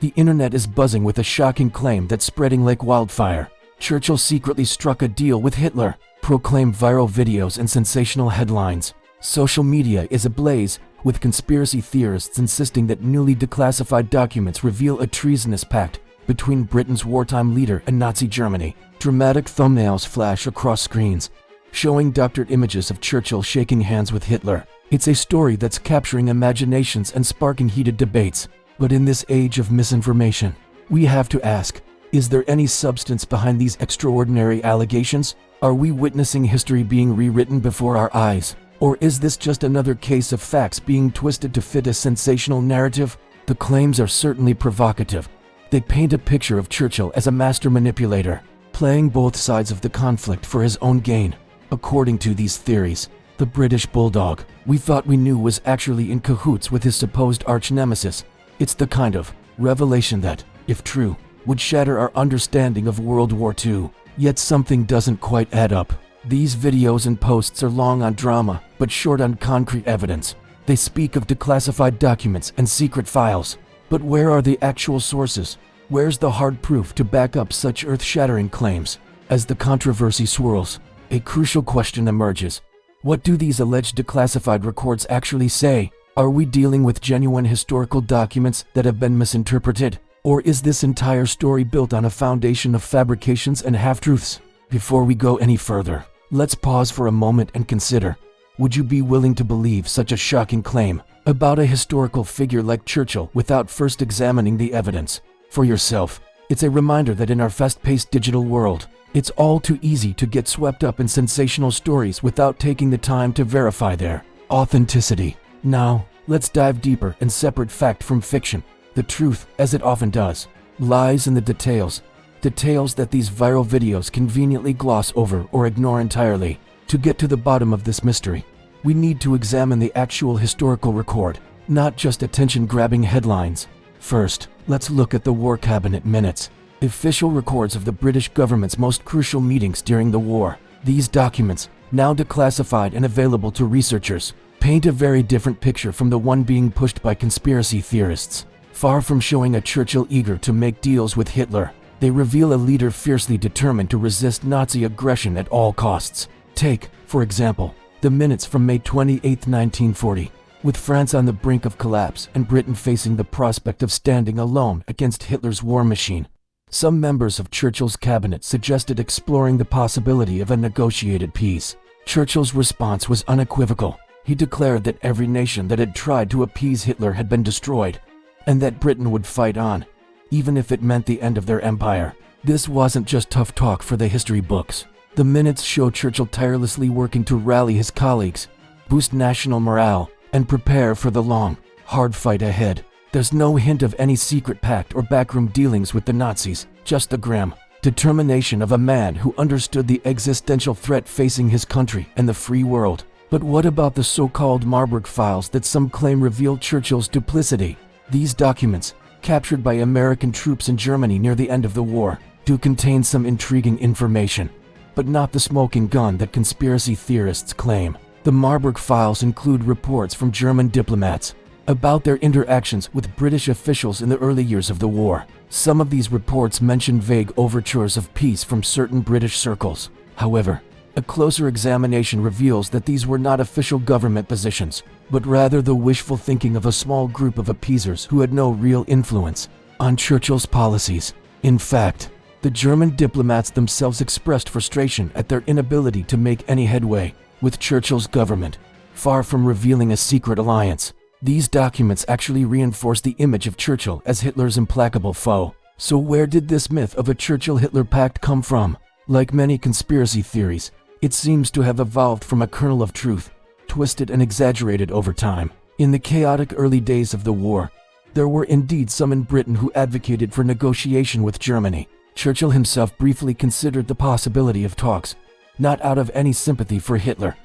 The internet is buzzing with a shocking claim that's spreading like wildfire. Churchill secretly struck a deal with Hitler, proclaimed viral videos and sensational headlines. Social media is ablaze, with conspiracy theorists insisting that newly declassified documents reveal a treasonous pact between Britain's wartime leader and Nazi Germany. Dramatic thumbnails flash across screens, showing doctored images of Churchill shaking hands with Hitler. It's a story that's capturing imaginations and sparking heated debates. But in this age of misinformation, we have to ask, is there any substance behind these extraordinary allegations? Are we witnessing history being rewritten before our eyes? Or is this just another case of facts being twisted to fit a sensational narrative? The claims are certainly provocative. They paint a picture of Churchill as a master manipulator, playing both sides of the conflict for his own gain. According to these theories, the British bulldog we thought we knew was actually in cahoots with his supposed arch-nemesis. It's the kind of revelation that, if true, would shatter our understanding of World War II. Yet something doesn't quite add up. These videos and posts are long on drama, but short on concrete evidence. They speak of declassified documents and secret files. But where are the actual sources? Where's the hard proof to back up such earth-shattering claims? As the controversy swirls, a crucial question emerges. What do these alleged declassified records actually say? Are we dealing with genuine historical documents that have been misinterpreted? Or is this entire story built on a foundation of fabrications and half-truths? Before we go any further, let's pause for a moment and consider. Would you be willing to believe such a shocking claim about a historical figure like Churchill without first examining the evidence for yourself? It's a reminder that in our fast-paced digital world, it's all too easy to get swept up in sensational stories without taking the time to verify their authenticity. Now, let's dive deeper and separate fact from fiction. The truth, as it often does, lies in the details. Details that these viral videos conveniently gloss over or ignore entirely. To get to the bottom of this mystery, we need to examine the actual historical record, not just attention-grabbing headlines. First, let's look at the War Cabinet minutes, official records of the British government's most crucial meetings during the war. These documents, now declassified and available to researchers, paint a very different picture from the one being pushed by conspiracy theorists. Far from showing a Churchill eager to make deals with Hitler, they reveal a leader fiercely determined to resist Nazi aggression at all costs. Take, for example, the minutes from May 28, 1940, with France on the brink of collapse and Britain facing the prospect of standing alone against Hitler's war machine. Some members of Churchill's cabinet suggested exploring the possibility of a negotiated peace. Churchill's response was unequivocal. He declared that every nation that had tried to appease Hitler had been destroyed, and that Britain would fight on, even if it meant the end of their empire. This wasn't just tough talk for the history books. The minutes show Churchill tirelessly working to rally his colleagues, boost national morale, and prepare for the long, hard fight ahead. There's no hint of any secret pact or backroom dealings with the Nazis, just the grim determination of a man who understood the existential threat facing his country and the free world. But what about the so-called Marburg files that some claim reveal Churchill's duplicity? These documents, captured by American troops in Germany near the end of the war, do contain some intriguing information, but not the smoking gun that conspiracy theorists claim. The Marburg files include reports from German diplomats about their interactions with British officials in the early years of the war. Some of these reports mention vague overtures of peace from certain British circles. However, a closer examination reveals that these were not official government positions, but rather the wishful thinking of a small group of appeasers who had no real influence on Churchill's policies. In fact, the German diplomats themselves expressed frustration at their inability to make any headway with Churchill's government. Far from revealing a secret alliance, these documents actually reinforce the image of Churchill as Hitler's implacable foe. So where did this myth of a Churchill-Hitler pact come from? Like many conspiracy theories, it seems to have evolved from a kernel of truth, twisted and exaggerated over time. In the chaotic early days of the war, there were indeed some in Britain who advocated for negotiation with Germany. Churchill himself briefly considered the possibility of talks, not out of any sympathy for Hitler,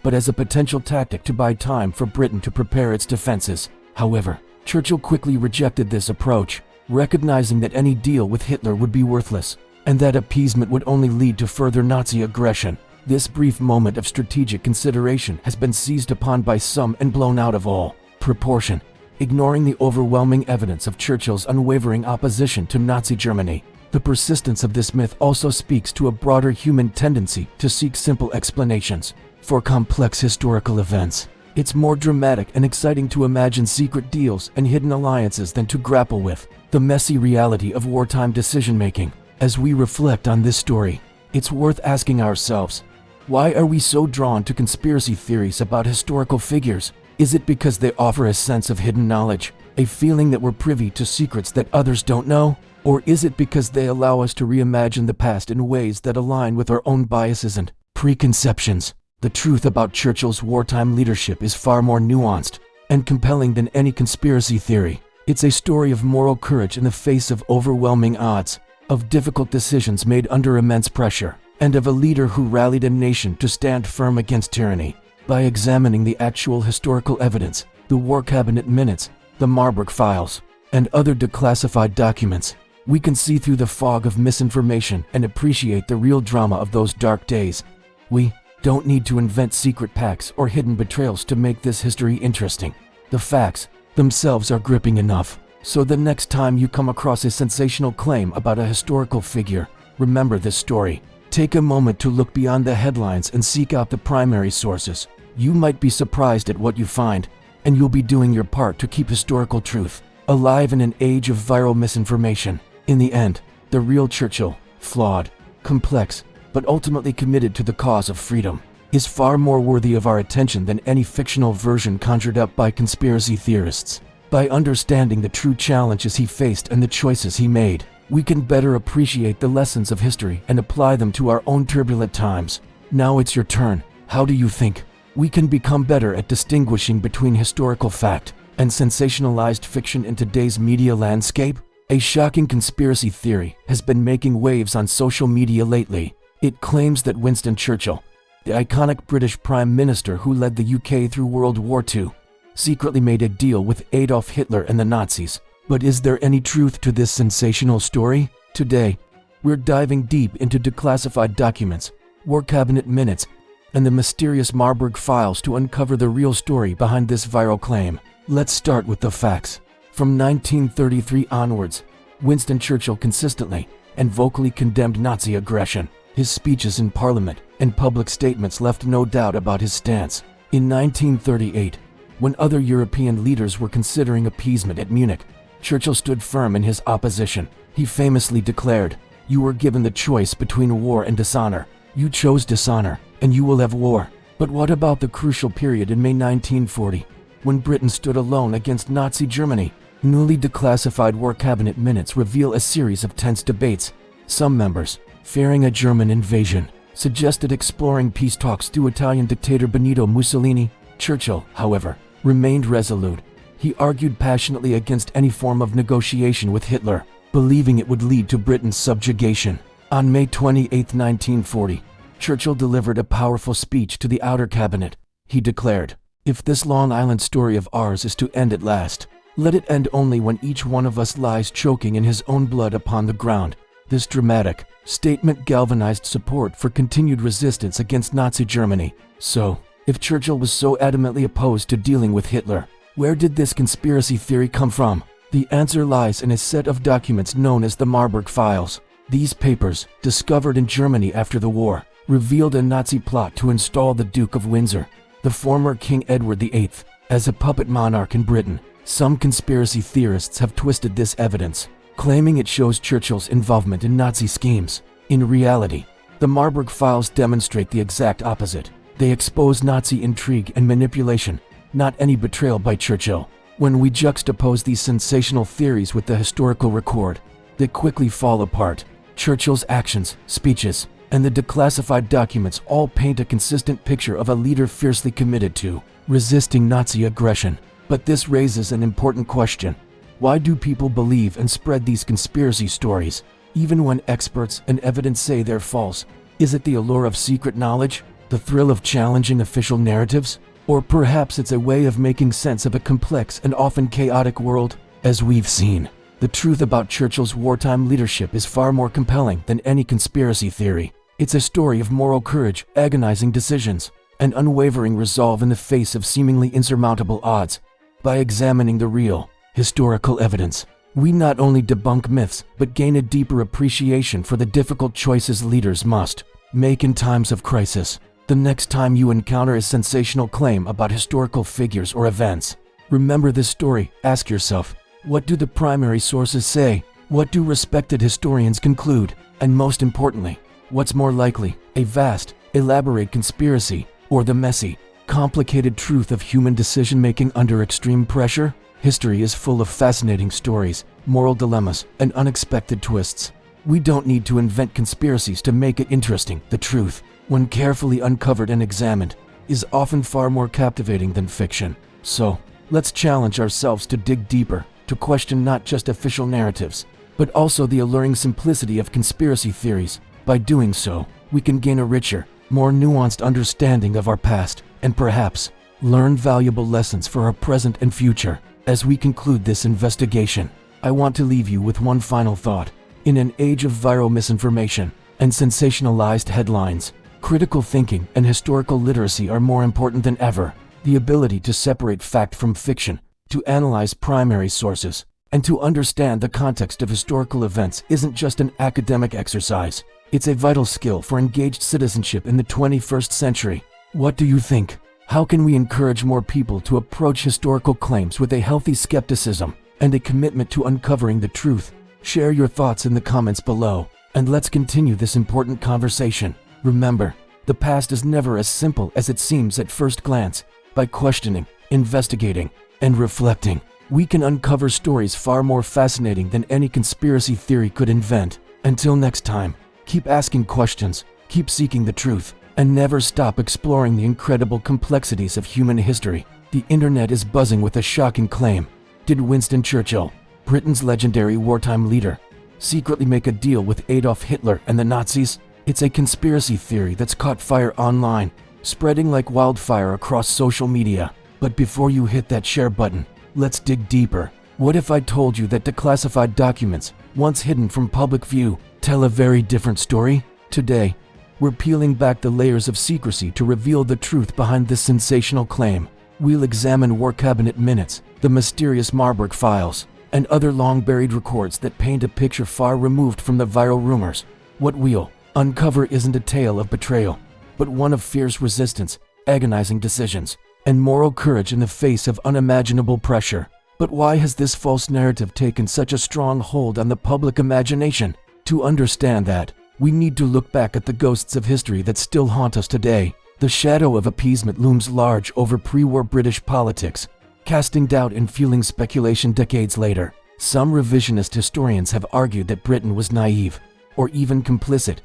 but as a potential tactic to buy time for Britain to prepare its defenses. However, Churchill quickly rejected this approach, recognizing that any deal with Hitler would be worthless, and that appeasement would only lead to further Nazi aggression. This brief moment of strategic consideration has been seized upon by some and blown out of all proportion. ignoring the overwhelming evidence of Churchill's unwavering opposition to Nazi Germany. The persistence of this myth also speaks to a broader human tendency to seek simple explanations for complex historical events. It's more dramatic and exciting to imagine secret deals and hidden alliances than to grapple with the messy reality of wartime decision-making. As we reflect on this story, it's worth asking ourselves, why are we so drawn to conspiracy theories about historical figures? Is it because they offer a sense of hidden knowledge, a feeling that we're privy to secrets that others don't know? Or is it because they allow us to reimagine the past in ways that align with our own biases and preconceptions? The truth about Churchill's wartime leadership is far more nuanced and compelling than any conspiracy theory. It's a story of moral courage in the face of overwhelming odds, of difficult decisions made under immense pressure, and of a leader who rallied a nation to stand firm against tyranny. By examining the actual historical evidence, the War Cabinet minutes, the Marburg files, and other declassified documents, we can see through the fog of misinformation and appreciate the real drama of those dark days. We don't need to invent secret pacts or hidden betrayals to make this history interesting. The facts themselves are gripping enough. So the next time you come across a sensational claim about a historical figure, remember this story. Take a moment to look beyond the headlines and seek out the primary sources. You might be surprised at what you find, and you'll be doing your part to keep historical truth alive in an age of viral misinformation. In the end, the real Churchill, flawed, complex, but ultimately committed to the cause of freedom, is far more worthy of our attention than any fictional version conjured up by conspiracy theorists. By understanding the true challenges he faced and the choices he made, we can better appreciate the lessons of history and apply them to our own turbulent times. Now it's your turn. How do you think we can become better at distinguishing between historical fact and sensationalized fiction in today's media landscape? A shocking conspiracy theory has been making waves on social media lately. It claims that Winston Churchill, the iconic British Prime Minister who led the UK through World War II, secretly made a deal with Adolf Hitler and the Nazis. But is there any truth to this sensational story? Today, we're diving deep into declassified documents, War Cabinet minutes, and the mysterious Marburg files to uncover the real story behind this viral claim. Let's start with the facts. From 1933 onwards, Winston Churchill consistently and vocally condemned Nazi aggression. His speeches in Parliament and public statements left no doubt about his stance. In 1938, when other European leaders were considering appeasement at Munich, Churchill stood firm in his opposition. He famously declared, "You were given the choice between war and dishonor. You chose dishonor, and you will have war." But what about the crucial period in May 1940, when Britain stood alone against Nazi Germany? Newly declassified War Cabinet minutes reveal a series of tense debates. Some members, fearing a German invasion, suggested exploring peace talks through Italian dictator Benito Mussolini. Churchill, however, remained resolute. He argued passionately against any form of negotiation with Hitler, believing it would lead to Britain's subjugation. On May 28, 1940, Churchill delivered a powerful speech to the Outer Cabinet. He declared, "If this Long Island story of ours is to end at last, let it end only when each one of us lies choking in his own blood upon the ground." This dramatic statement galvanized support for continued resistance against Nazi Germany. So, if Churchill was so adamantly opposed to dealing with Hitler, where did this conspiracy theory come from? The answer lies in a set of documents known as the Marburg Files. These papers, discovered in Germany after the war, revealed a Nazi plot to install the Duke of Windsor, the former King Edward VIII, as a puppet monarch in Britain. Some conspiracy theorists have twisted this evidence, claiming it shows Churchill's involvement in Nazi schemes. In reality, the Marburg Files demonstrate the exact opposite. They expose Nazi intrigue and manipulation, not any betrayal by Churchill. When we juxtapose these sensational theories with the historical record, they quickly fall apart. Churchill's actions, speeches, and the declassified documents all paint a consistent picture of a leader fiercely committed to resisting Nazi aggression. But this raises an important question. Why do people believe and spread these conspiracy stories, even when experts and evidence say they're false? Is it the allure of secret knowledge? The thrill of challenging official narratives? Or perhaps it's a way of making sense of a complex and often chaotic world? As we've seen, the truth about Churchill's wartime leadership is far more compelling than any conspiracy theory. It's a story of moral courage, agonizing decisions, and unwavering resolve in the face of seemingly insurmountable odds. By examining the real, historical evidence, we not only debunk myths but gain a deeper appreciation for the difficult choices leaders must make in times of crisis. The next time you encounter a sensational claim about historical figures or events, remember this story. Ask yourself, what do the primary sources say? What do respected historians conclude? And most importantly, what's more likely, a vast, elaborate conspiracy, or the messy, complicated truth of human decision-making under extreme pressure? History is full of fascinating stories, moral dilemmas, and unexpected twists. We don't need to invent conspiracies to make it interesting. The truth, when carefully uncovered and examined, is often far more captivating than fiction. So, let's challenge ourselves to dig deeper, to question not just official narratives, but also the alluring simplicity of conspiracy theories. By doing so, we can gain a richer, more nuanced understanding of our past, and perhaps learn valuable lessons for our present and future. As we conclude this investigation, I want to leave you with one final thought. In an age of viral misinformation and sensationalized headlines, critical thinking and historical literacy are more important than ever. The ability to separate fact from fiction, to analyze primary sources, and to understand the context of historical events isn't just an academic exercise. It's a vital skill for engaged citizenship in the 21st century. What do you think? How can we encourage more people to approach historical claims with a healthy skepticism and a commitment to uncovering the truth? Share your thoughts in the comments below, and let's continue this important conversation. Remember, the past is never as simple as it seems at first glance. By questioning, investigating, and reflecting, we can uncover stories far more fascinating than any conspiracy theory could invent. Until next time, keep asking questions, keep seeking the truth, and never stop exploring the incredible complexities of human history. The internet is buzzing with a shocking claim. Did Winston Churchill, Britain's legendary wartime leader, secretly make a deal with Adolf Hitler and the Nazis? It's a conspiracy theory that's caught fire online, spreading like wildfire across social media. But before you hit that share button, let's dig deeper. What if I told you that declassified documents, once hidden from public view, tell a very different story? Today, we're peeling back the layers of secrecy to reveal the truth behind this sensational claim. We'll examine war cabinet minutes, the mysterious Marburg files, and other long-buried records that paint a picture far removed from the viral rumors. What we'll uncover isn't a tale of betrayal, but one of fierce resistance, agonizing decisions, and moral courage in the face of unimaginable pressure. But why has this false narrative taken such a strong hold on the public imagination? To understand that, we need to look back at the ghosts of history that still haunt us today. The shadow of appeasement looms large over pre-war British politics, casting doubt and fueling speculation decades later. Some revisionist historians have argued that Britain was naive, or even complicit,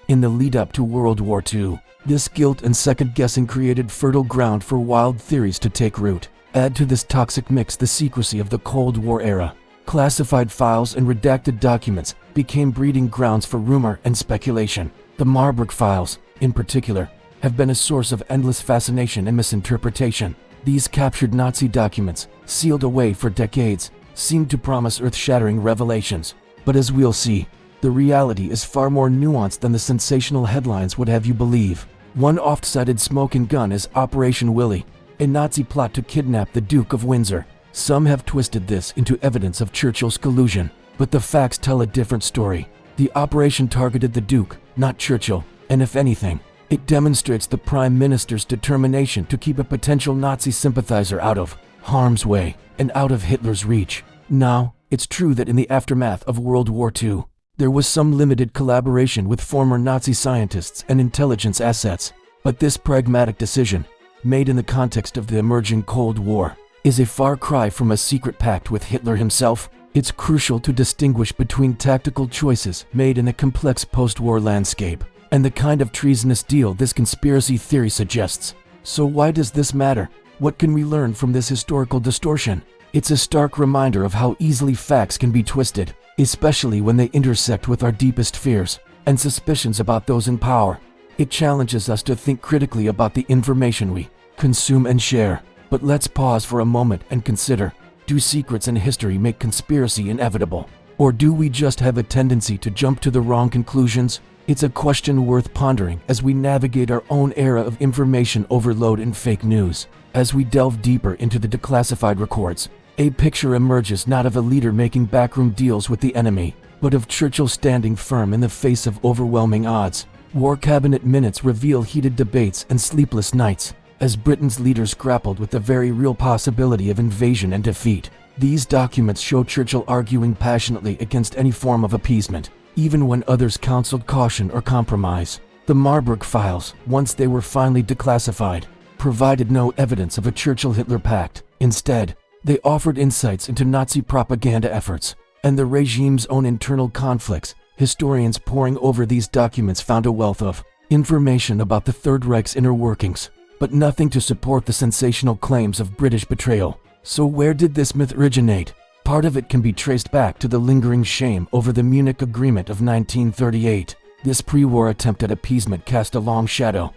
in the lead-up to World War II. This guilt and second-guessing created fertile ground for wild theories to take root. Add to this toxic mix the secrecy of the Cold War era. Classified files and redacted documents became breeding grounds for rumor and speculation. The Marburg files, in particular, have been a source of endless fascination and misinterpretation. These captured Nazi documents, sealed away for decades, seemed to promise earth-shattering revelations. But as we'll see, the reality is far more nuanced than the sensational headlines would have you believe. One oft-cited smoking gun is Operation Willie, a Nazi plot to kidnap the Duke of Windsor. Some have twisted this into evidence of Churchill's collusion, but the facts tell a different story. The operation targeted the Duke, not Churchill, and if anything, it demonstrates the Prime Minister's determination to keep a potential Nazi sympathizer out of harm's way and out of Hitler's reach. Now, it's true that in the aftermath of World War II, there was some limited collaboration with former Nazi scientists and intelligence assets, but this pragmatic decision, made in the context of the emerging Cold War, is a far cry from a secret pact with Hitler himself. It's crucial to distinguish between tactical choices made in a complex post-war landscape and the kind of treasonous deal this conspiracy theory suggests. So why does this matter? What can we learn from this historical distortion? It's a stark reminder of how easily facts can be twisted, especially when they intersect with our deepest fears and suspicions about those in power. It challenges us to think critically about the information we consume and share. But let's pause for a moment and consider, do secrets in history make conspiracy inevitable? Or do we just have a tendency to jump to the wrong conclusions? It's a question worth pondering as we navigate our own era of information overload and fake news. As we delve deeper into the declassified records, a picture emerges not of a leader making backroom deals with the enemy, but of Churchill standing firm in the face of overwhelming odds. War Cabinet minutes reveal heated debates and sleepless nights, as Britain's leaders grappled with the very real possibility of invasion and defeat. These documents show Churchill arguing passionately against any form of appeasement, even when others counseled caution or compromise. The Marburg files, once they were finally declassified, provided no evidence of a Churchill-Hitler pact. Instead, they offered insights into Nazi propaganda efforts and the regime's own internal conflicts. Historians poring over these documents found a wealth of information about the Third Reich's inner workings, but nothing to support the sensational claims of British betrayal. So where did this myth originate? Part of it can be traced back to the lingering shame over the Munich Agreement of 1938. This pre-war attempt at appeasement cast a long shadow,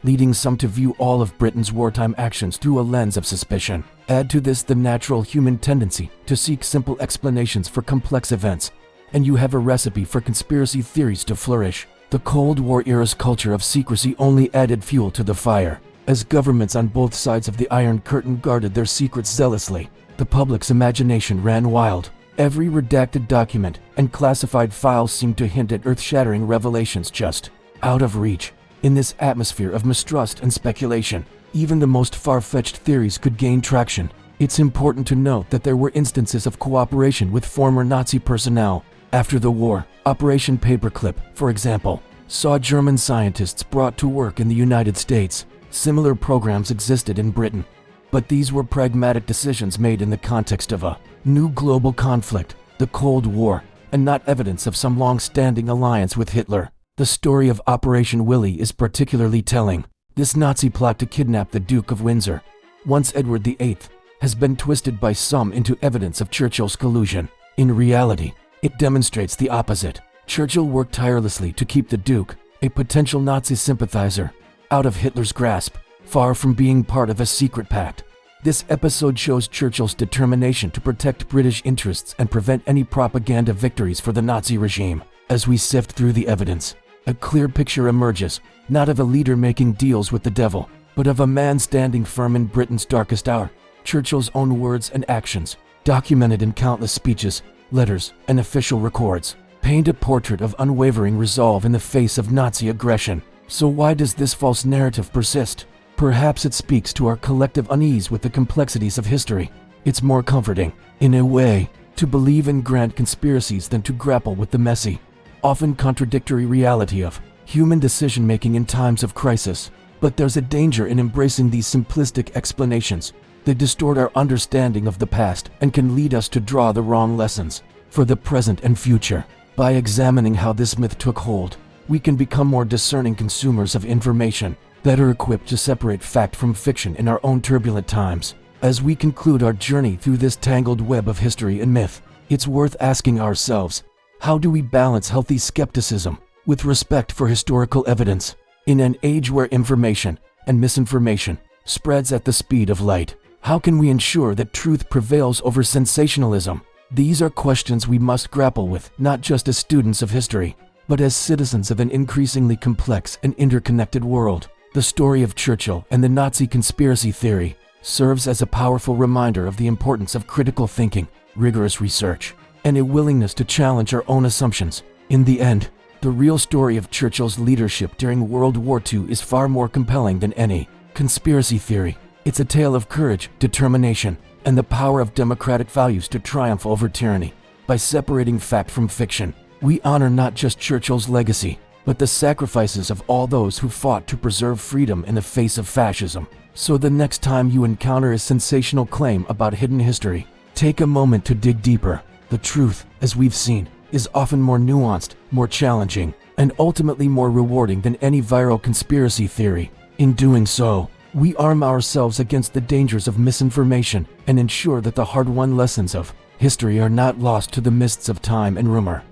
leading some to view all of Britain's wartime actions through a lens of suspicion. Add to this the natural human tendency to seek simple explanations for complex events, and you have a recipe for conspiracy theories to flourish. The Cold War era's culture of secrecy only added fuel to the fire. As governments on both sides of the Iron Curtain guarded their secrets zealously, the public's imagination ran wild. Every redacted document and classified files seemed to hint at earth-shattering revelations just out of reach. In this atmosphere of mistrust and speculation, even the most far-fetched theories could gain traction. It's important to note that there were instances of cooperation with former Nazi personnel. After the war, Operation Paperclip, for example, saw German scientists brought to work in the United States. Similar programs existed in Britain, but these were pragmatic decisions made in the context of a new global conflict, the Cold War, and not evidence of some long-standing alliance with Hitler. The story of Operation Willy is particularly telling. This Nazi plot to kidnap the Duke of Windsor, once Edward VIII, has been twisted by some into evidence of Churchill's collusion. In reality, it demonstrates the opposite. Churchill worked tirelessly to keep the Duke, a potential Nazi sympathizer, out of Hitler's grasp, far from being part of a secret pact. This episode shows Churchill's determination to protect British interests and prevent any propaganda victories for the Nazi regime. As we sift through the evidence, a clear picture emerges, not of a leader making deals with the devil, but of a man standing firm in Britain's darkest hour. Churchill's own words and actions, documented in countless speeches, letters, and official records, paint a portrait of unwavering resolve in the face of Nazi aggression. So why does this false narrative persist? Perhaps it speaks to our collective unease with the complexities of history. It's more comforting, in a way, to believe in grand conspiracies than to grapple with the messy, often contradictory reality of human decision-making in times of crisis. But there's a danger in embracing these simplistic explanations. They distort our understanding of the past and can lead us to draw the wrong lessons for the present and future. By examining how this myth took hold, we can become more discerning consumers of information, better equipped to separate fact from fiction in our own turbulent times. As we conclude our journey through this tangled web of history and myth, it's worth asking ourselves, how do we balance healthy skepticism with respect for historical evidence? In an age where information and misinformation spreads at the speed of light, how can we ensure that truth prevails over sensationalism? These are questions we must grapple with, not just as students of history, but as citizens of an increasingly complex and interconnected world. The story of Churchill and the Nazi conspiracy theory serves as a powerful reminder of the importance of critical thinking, rigorous research, and a willingness to challenge our own assumptions. In the end, the real story of Churchill's leadership during World War II is far more compelling than any conspiracy theory. It's a tale of courage, determination, and the power of democratic values to triumph over tyranny. By separating fact from fiction, we honor not just Churchill's legacy, but the sacrifices of all those who fought to preserve freedom in the face of fascism. So the next time you encounter a sensational claim about hidden history, take a moment to dig deeper. The truth, as we've seen, is often more nuanced, more challenging, and ultimately more rewarding than any viral conspiracy theory. In doing so, we arm ourselves against the dangers of misinformation and ensure that the hard-won lessons of history are not lost to the mists of time and rumor.